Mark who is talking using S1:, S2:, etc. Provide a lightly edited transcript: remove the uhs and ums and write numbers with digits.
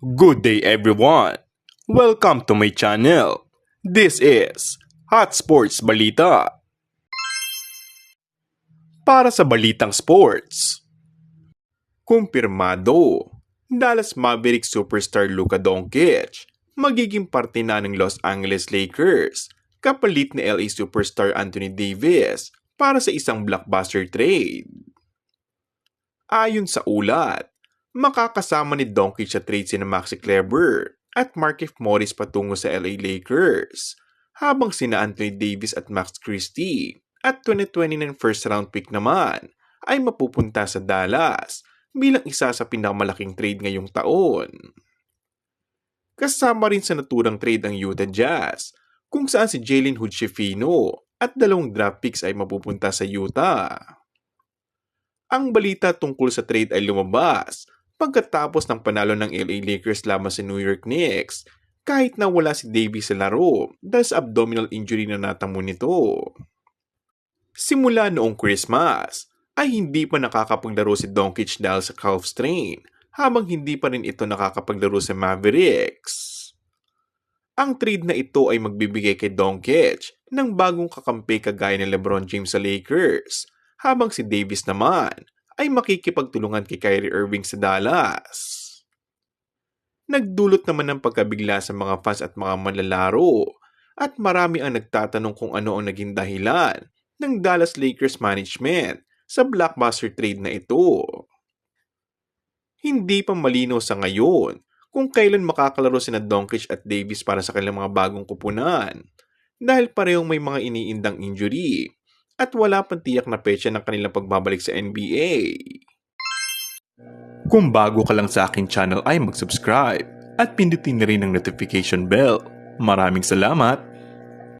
S1: Good day everyone! Welcome to my channel. This is Hot Sports Balita. Para sa balitang sports, kumpirmado, Dallas Mavericks superstar Luka Doncic magiging parte na ng Los Angeles Lakers kapalit ni LA superstar Anthony Davis para sa isang blockbuster trade. Ayon sa ulat, makakasama ni Doncic sa trade sina Maxi Kleber at Markieff Morris patungo sa LA Lakers, habang sina Anthony Davis at Max Christie at 2029 first round pick naman ay mapupunta sa Dallas bilang isa sa pinakamalaking trade ngayong taon. Kasama rin sa naturang trade ang Utah Jazz, kung saan si Jalen Hood-Schifino at 2 draft picks ay mapupunta sa Utah. Ang balita tungkol sa trade ay lumabas pagkatapos ng panalo ng LA Lakers laban sa New York Knicks kahit na wala si Davis sa laro dahil sa abdominal injury na natamo nito. Simula noong Christmas ay hindi pa nakakapaglaro si Doncic dahil sa calf strain, habang hindi pa rin ito nakakapaglaro sa Mavericks. Ang trade na ito ay magbibigay kay Doncic ng bagong kakampi kagaya ni LeBron James sa Lakers, habang si Davis naman ay makikipagtulungan kay Kyrie Irving sa Dallas. Nagdulot naman ng pagkabigla sa mga fans at mga manlalaro, at marami ang nagtatanong kung ano ang naging dahilan ng Dallas Lakers management sa blockbuster trade na ito. Hindi pa malinaw sa ngayon kung kailan makakalaro sina Doncic at Davis para sa kanilang mga bagong kupunan, dahil parehong may mga iniindang injury at wala pang tiyak na petsa ng kanilang pagbabalik sa NBA. Kung bago ka lang sa aking channel ay mag-subscribe at pindutin na rin ang notification bell. Maraming salamat!